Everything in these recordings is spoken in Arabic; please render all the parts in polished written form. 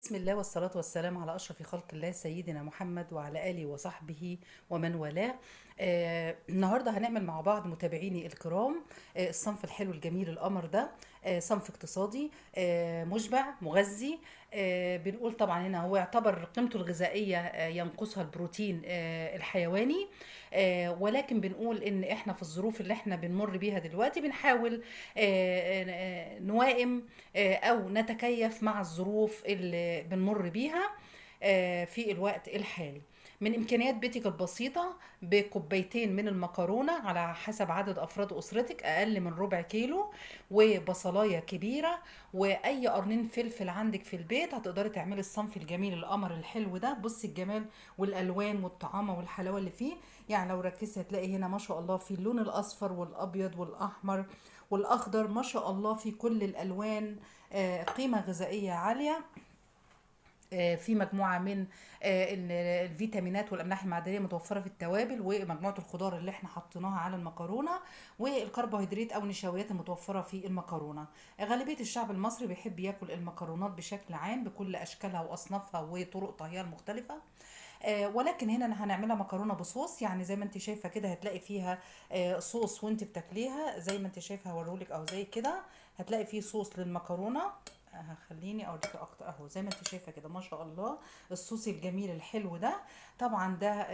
بسم الله والصلاة والسلام على أشرف خلق الله سيدنا محمد وعلى آله وصحبه ومن والاه. النهاردة هنعمل مع بعض متابعيني الكرام الصنف الحلو الجميل القمر ده. صنف اقتصادي مشبع مغذي. بنقول طبعا هنا هو يعتبر قيمته الغذائية ينقصها البروتين الحيواني. ولكن بنقول ان احنا في الظروف اللي احنا بنمر بيها دلوقتي بنحاول نوائم او نتكيف مع الظروف اللي بنمر بيها في الوقت الحالي. من امكانيات بيتك البسيطه بكوبايتين من المكرونه على حسب عدد افراد اسرتك اقل من ربع كيلو، وبصلايه كبيره، واي قرنين فلفل عندك في البيت هتقدري تعملي الصنف الجميل القمر الحلو ده. بصي الجمال والالوان والطعامه والحلاوه اللي فيه. يعني لو ركزتي هتلاقي هنا ما شاء الله في اللون الاصفر والابيض والاحمر والاخضر، ما شاء الله في كل الالوان. قيمه غذائيه عاليه. في مجموعه من الفيتامينات والاملاح المعدنيه متوفره في التوابل ومجموعه الخضار اللي احنا حطيناها على المكرونه، والكربوهيدرات او النشويات المتوفره في المكرونه. غالبيه الشعب المصري بيحب ياكل المكرونات بشكل عام بكل اشكالها واصنافها وطرق طهيها المختلفه. ولكن هنا هنعملها مكرونه بصوص، يعني زي ما انت شايفه كده هتلاقي فيها صوص وانت بتاكليها زي ما انت شايفه. هوريلك او زي كده هتلاقي فيه صوص للمكرونه. خليني اوريك اكتر اهو زي ما انت شايفه كده ما شاء الله الصوص الجميل الحلو ده. طبعا ده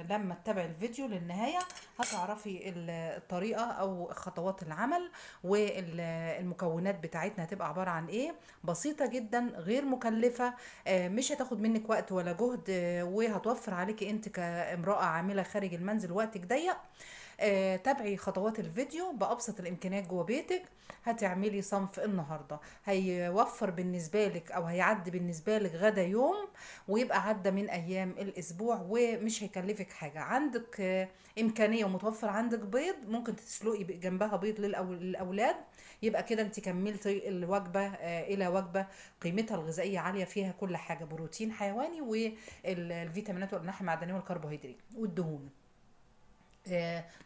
لما تتابعي الفيديو للنهايه هتعرفي الطريقه او خطوات العمل، والمكونات بتاعتنا هتبقى عباره عن ايه. بسيطه جدا غير مكلفه. مش هتاخد منك وقت ولا جهد، وهتوفر عليكي انت كامرأة عاملة خارج المنزل وقتك ضيق. تابعي خطوات الفيديو بأبسط الإمكانيات جوه بيتك. هتعملي صنف النهاردة هيوفر بالنسبة لك أو هيعدي بالنسبة لك غدا يوم، ويبقى عدى من أيام الأسبوع ومش هيكلفك حاجة. عندك إمكانية ومتوفر عندك بيض، ممكن تسلقي جنبها بيض للأولاد. يبقى كده انت كملتي الوجبة إلى وجبة قيمتها الغذائية عالية، فيها كل حاجة بروتين حيواني والفيتامينات والأملاح المعدنية والكربوهيدرات والدهون.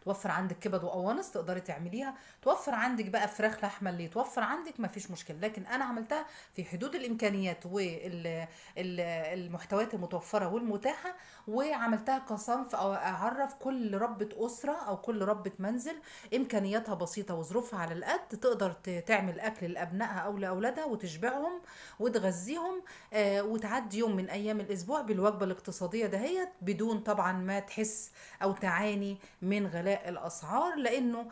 توفر عندك كبد وقوانص تقدري تعمليها. توفر عندك بقى فراخ لحمه اللي يتوفر عندك ما فيش مشكله، لكن انا عملتها في حدود الامكانيات والمحتويات المتوفره والمتاحه، وعملتها كصنف او اعرف كل ربة اسره او كل ربة منزل امكانياتها بسيطه وظروفها على القد تقدر تعمل اكل لابنائها او لاولادها وتشبعهم وتغذيهم. وتعدي يوم من ايام الاسبوع بالوجبه الاقتصاديه دهيت بدون طبعا ما تحس او تعاني من غلاء الاسعار، لانه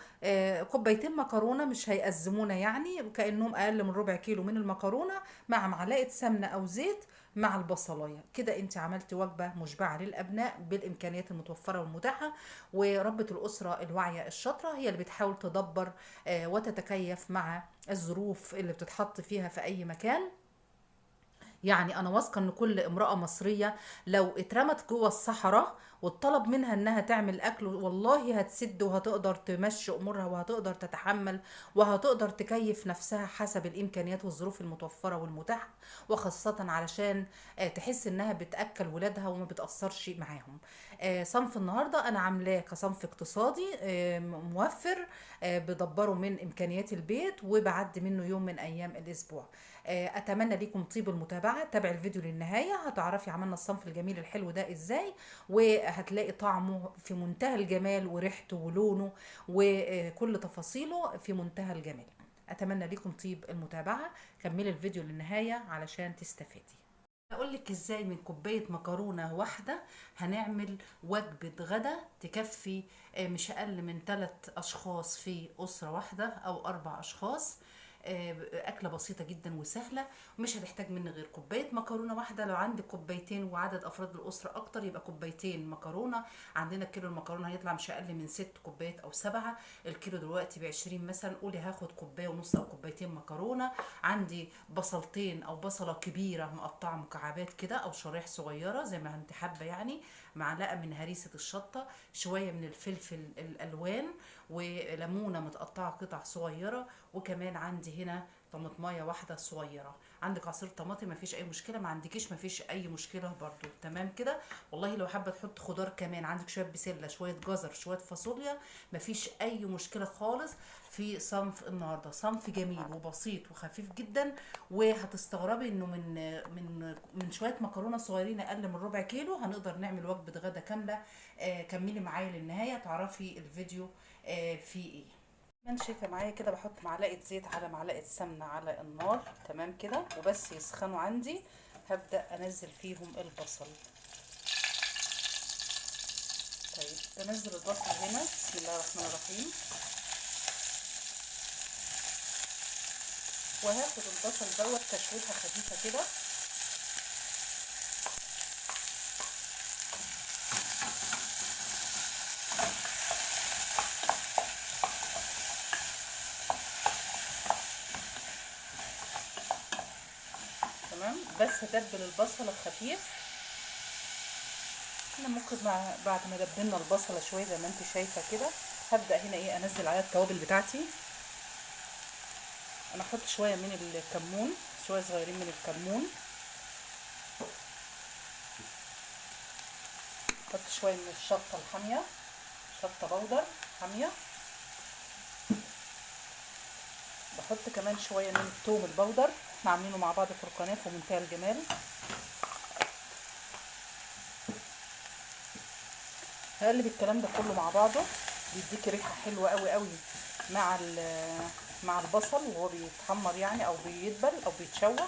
كوبايتين مكرونه مش هيأزمونا، يعني كأنهم اقل من ربع كيلو من المكرونه مع معلقه سمنه او زيت مع البصلايه. كده انت عملتي وجبه مشبعه للابناء بالامكانيات المتوفره والمتاحه. وربة الاسره الواعيه الشاطره هي اللي بتحاول تدبر وتتكيف مع الظروف اللي بتتحط فيها في اي مكان. يعني انا واثقه ان كل امراه مصريه لو اترمت جوه الصحراء واتطلب منها انها تعمل اكل والله هتسد وهتقدر تمشي امورها وهتقدر تتحمل وهتقدر تكيف نفسها حسب الامكانيات والظروف المتوفره والمتاحه، وخاصه علشان تحس انها بتاكل ولادها وما بتاثرش معاهم. صنف النهارده انا عاملاه كصنف اقتصادي موفر، بدبره من امكانيات البيت وبعدي منه يوم من ايام الاسبوع. اتمنى ليكم طيب المتابعه. تابع الفيديو للنهايه هتعرفي عملنا الصنف الجميل الحلو ده ازاي، وهتلاقي طعمه في منتهى الجمال وريحته ولونه وكل تفاصيله في منتهى الجمال. اتمنى ليكم طيب المتابعه. كملي الفيديو للنهايه علشان تستفادي. اقول لك ازاي من كوبايه مكرونه واحده هنعمل وجبه غدا تكفي مش اقل من 3 اشخاص في اسره واحده او 4 اشخاص. اكله بسيطه جدا وسهله، ومش هتحتاج مني غير كوبايه مكرونه واحده. لو عندك كوبايتين وعدد افراد الاسره اكتر يبقى كوبايتين مكرونه. عندنا كيلو المكرونه هيطلع مش اقل من 6 كوبايات او 7. الكيلو دلوقتي ب20 مثلا، قولي هاخد كوبايه ونص او كوبايتين مكرونه. عندي بصلتين او بصله كبيره مقطعه مكعبات كده او شرايح صغيره زي ما انت حابه، يعني معلقه من هريسه الشطه، شويه من الفلفل الالوان، وليمونه متقطعه قطع صغيره. وكمان عندي هنا طماطمايه واحده صغيره. عندك عصير طماطم مفيش اي مشكله، ما عندكيش مفيش اي مشكله برضو. تمام كده. والله لو حابه تحط خضار كمان، عندك شويه بسله، شويه جزر، شويه فاصوليا، مفيش اي مشكله خالص. في صنف النهارده صنف جميل وبسيط وخفيف جدا، وهتستغربي انه من شويه مكرونه صغيرين اقل من ربع كيلو هنقدر نعمل وجبه غدا كامله. كملي معايا للنهايه تعرفي الفيديو فيه ايه. ما انت شايفه معايا كده، بحط معلقه زيت على معلقه سمنه على النار. تمام كده، وبس يسخنوا عندي هبدا انزل فيهم البصل. طيب بنزل البصل هنا، بسم الله الرحمن الرحيم. وهاخد البصل دوت تشويحه خفيفه كده. تمام، بس هتبل البصل الخفيف. احنا ممكن بعد ما دبلنا البصله شويه زي ما انت شايفه كده، هبدا هنا ايه انزل عليها التوابل بتاعتي. انا احط شويه من الكمون، شويه صغيرين من الكمون. احط شويه من الشطه الحاميه، شطه بودر حاميه. بحط كمان شويه من الثوم البودر، احنا عاملينه مع بعض في القناه في منتهى الجمال. هقلب الكلام ده كله مع بعضه، بيديكي ريحه حلوه قوي قوي مع البصل وهو بيتحمر يعني، او بيدبل او بيتشوح.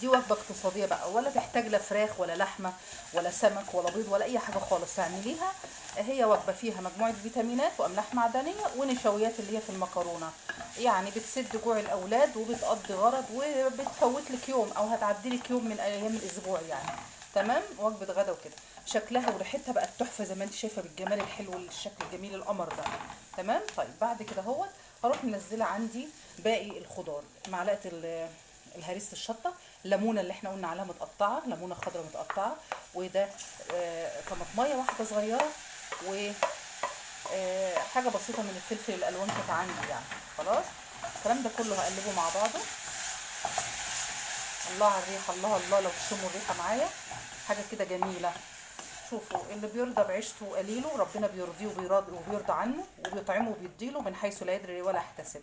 دي وجبه اقتصاديه بقى، ولا تحتاج لا فراخ ولا لحمه ولا سمك ولا بيض ولا اي حاجه خالص. اعمليها، هي وجبه فيها مجموعه فيتامينات واملاح معدنيه ونشويات اللي هي في المكرونه، يعني بتسد جوع الاولاد وبتقضي غرض وبتفوت لك يوم او هتعدي لك يوم من ايام الاسبوع يعني. تمام، وجبه غدا وكده. شكلها وريحتها بقت تحفه زي ما انت شايفه بالجمال الحلو، الشكل الجميل القمر ده. تمام. طيب بعد كده اهوت هروح منزله عندي باقي الخضار، معلقه الهريسه الشطه، ليمونه اللي احنا قلنا عليها متقطعه، ليمونه خضراء متقطعه، وده طماطمايه واحده صغيره، و حاجه بسيطه من الفلفل الالوان كانت عندي يعني. خلاص الكلام ده كله هقلبه مع بعضه. الله على الريحه، الله الله، لو تشموا الريحه معايا حاجه كده جميله. شوفوا، اللي بيرضى بعيشته وقليله ربنا بيرضيه وبيرضى عنه وبيطعمه وبيديله من حيث لا يدري ولا يحتسب.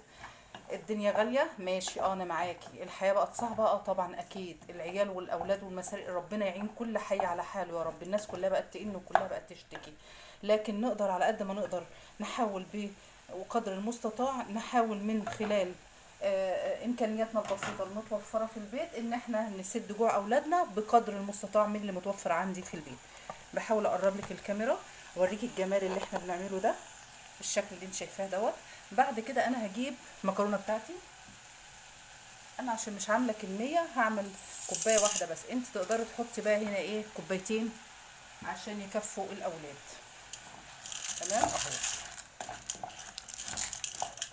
الدنيا غالية ماشي، انا معاكي. الحياة بقت صعبة طبعا اكيد. العيال والاولاد والمسارق، ربنا يعين كل حي على حاله يا رب. الناس كلها بقت تئن وكلها بقت تشتكي، لكن نقدر على قد ما نقدر نحاول وقدر المستطاع نحاول من خلال امكانياتنا البسيطه المتوفره في البيت ان احنا نسد جوع اولادنا بقدر المستطاع من اللي متوفر عندي في البيت. بحاول اقرب لك الكاميرا اوريكي الجمال اللي احنا بنعمله ده بالشكل اللي انت شايفاه دوت. بعد كده انا هجيب المكرونه بتاعتي. انا عشان مش عامله كميه هعمل كوبايه واحده بس، انت تقدري تحطي بقى هنا ايه كوبايتين عشان يكفوا الاولاد. تمام اهو.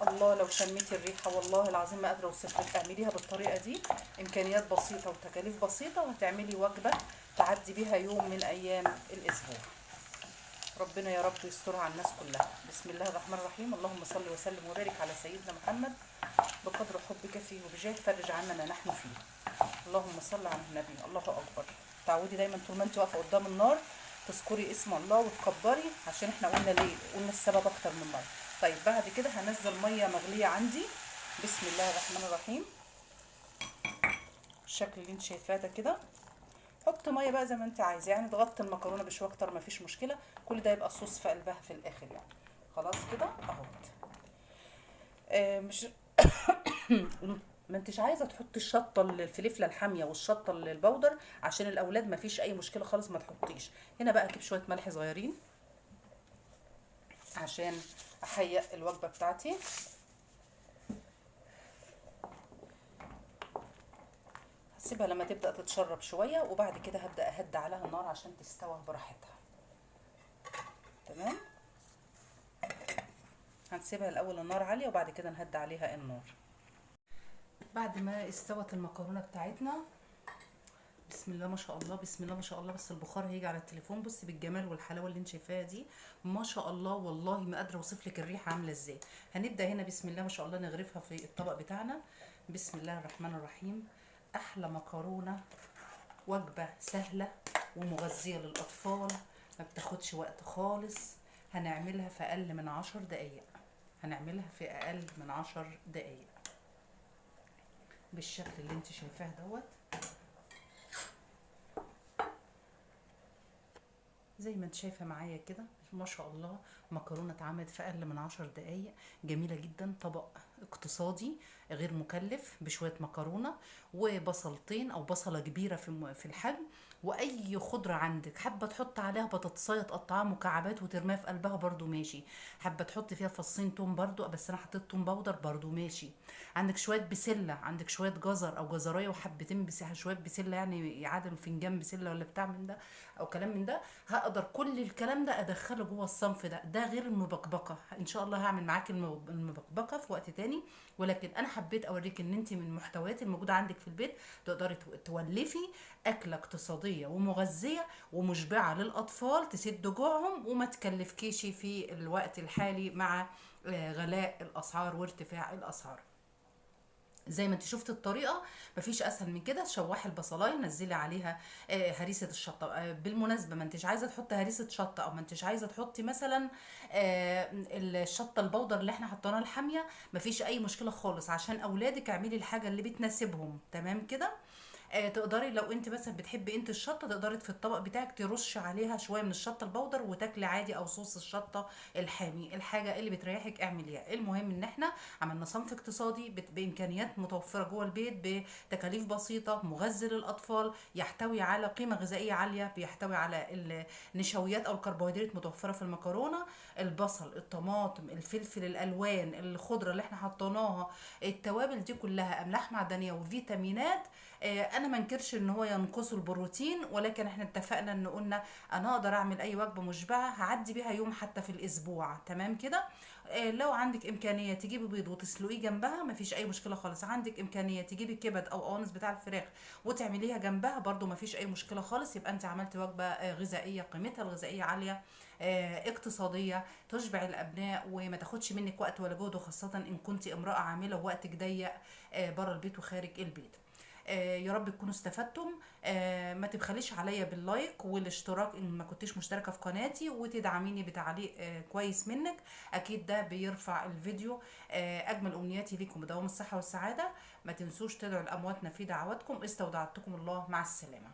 الله لو شميتي الريحه والله العظيم ما قادره اوصف لك. اعمليها بالطريقه دي، امكانيات بسيطه وتكاليف بسيطه، وهتعملي وجبه تعدي بيها يوم من ايام الاسبوع. ربنا يا رب يسترها على الناس كلها. بسم الله الرحمن الرحيم. اللهم صل وسلم وبارك على سيدنا محمد بقدر حبك فيه وبجاه فرج عنا ما نحن فيه. اللهم صل على النبي. الله اكبر. تعودي دايما طول ما انت واقفه قدام النار تذكري اسم الله وتكبري، عشان احنا قلنا ليه، قلنا السبب اكتر من مره. طيب بعد كده هنزل ميه مغليه عندي. بسم الله الرحمن الرحيم. الشكل اللي انت شايفاه ده كده. حط ميه بقى زي ما انت عايزه، يعني تغطي المكرونه بشويه اكتر ما فيش مشكله. كل ده يبقى صوص في قلبها في الاخر يعني. خلاص كده اهوت. مش ما انتش عايزه تحطي الشطه الفلفله الحاميه والشطه البودر عشان الاولاد، ما فيش اي مشكله خالص، ما تحطيش. هنا بقى اجيب شويه ملح صغيرين عشان احيق الوجبه بتاعتي. هسيبها لما تبدا تتشرب شويه، وبعد كده هبدا اهدي عليها النار عشان تستوي براحتها. تمام. هنسيبها الاول النار عاليه وبعد كده نهدي عليها النار. بعد ما استوت المكرونه بتاعتنا بسم الله ما شاء الله، بسم الله ما شاء الله. بس البخار هيجي على التليفون. بصي بالجمال والحلاوه اللي انت شايفاها دي، ما شاء الله والله ما قادره اوصف لك الريحه عامله ازاي. هنبدا هنا بسم الله ما شاء الله نغرفها في الطبق بتاعنا. بسم الله الرحمن الرحيم. احلى مكرونه، وجبه سهله ومغذيه للاطفال، ما بتاخدش وقت خالص. هنعملها في اقل من 10 دقايق. هنعملها في اقل من 10 دقايق بالشكل اللي انت شايفاه دوت. زي ما انت شايفه معايا كده ما شاء الله، مكرونه اتعملت في اقل من 10 دقايق. جميله جدا، طبق اقتصادي غير مكلف بشويه مكرونه وبصلتين او بصله كبيره في الحجم. واي خضره عندك حابه تحط عليها بطاطسايه تقطعها مكعبات وترميها في قلبها برضو ماشي. حابه تحط فيها فصين توم برضو، بس انا حطيت توم باودر برضو ماشي. عندك شويه بسله، عندك شويه جزر او جزرايه وحبتين شويه بسله، يعني يعادل فنجان بسله ولا بتاع من ده او كلام من ده. هقدر كل الكلام ده ادخله جوه الصنف ده غير المبكبكه. ان شاء الله هعمل معاكي المبكبكه في وقت تاني، ولكن انا حبيت اوريك ان انت من المحتويات الموجوده عندك في البيت تقدري تولفي اكله اقتصاديه ومغذيه ومشبعه للاطفال، تسد جوعهم وما تكلفكيش في الوقت الحالي مع غلاء الاسعار وارتفاع الاسعار. زي ما انت شفت الطريقه، مفيش اسهل من كده. شوحي البصلايه، نزلي عليها هريسه الشطه. بالمناسبه ما انتش عايزه تحطي هريسه شطه، او ما انتش عايزه تحطي مثلا الشطه البودر اللي احنا حطيناها الحاميه، مفيش اي مشكله خالص. عشان اولادك اعملي الحاجه اللي بتناسبهم، تمام كده. تقدري لو انت مثلا بتحبي انت الشطه، تقدري في الطبق بتاعك ترش عليها شويه من الشطه البودر وتاكلي عادي، او صوص الشطه الحامي. الحاجه اللي بتريحك اعمليها. المهم ان احنا عملنا صنف اقتصادي بامكانيات متوفره جوه البيت، بتكاليف بسيطه، مغذي للاطفال، يحتوي على قيمه غذائيه عاليه، بيحتوي على النشويات او الكربوهيدرات متوفره في المكرونه، البصل، الطماطم، الفلفل الالوان، الخضره اللي احنا حطيناها، التوابل دي كلها املاح معدنيه وفيتامينات. انا ما انكرش ان هو ينقصه البروتين، ولكن احنا اتفقنا ان قلنا انا اقدر اعمل اي وجبه مشبعه هعدي بيها يوم حتى في الاسبوع، تمام كده. لو عندك امكانيه تجيبي بيض وتسلقيه جنبها مفيش اي مشكله خالص. عندك امكانيه تجيبي كبد او قوانص بتاع الفراخ وتعمليها جنبها برضو مفيش اي مشكله خالص. يبقى انت عملتي وجبه غذائيه قيمتها الغذائيه عاليه، اقتصاديه، تشبع الابناء وما تاخدش منك وقت ولا جهد، وخاصه ان كنت امراه عامله ووقتك ضيق بره البيت وخارج البيت. يا رب تكونوا استفدتم. ما تبخليش عليا باللايك والاشتراك ان ما كنتش مشتركه في قناتي، وتدعميني بتعليق كويس منك، اكيد ده بيرفع الفيديو. اجمل امنياتي ليكم بدوام الصحه والسعاده. ما تنسوش تدعوا لامواتنا في دعواتكم. استودعتكم الله، مع السلامه.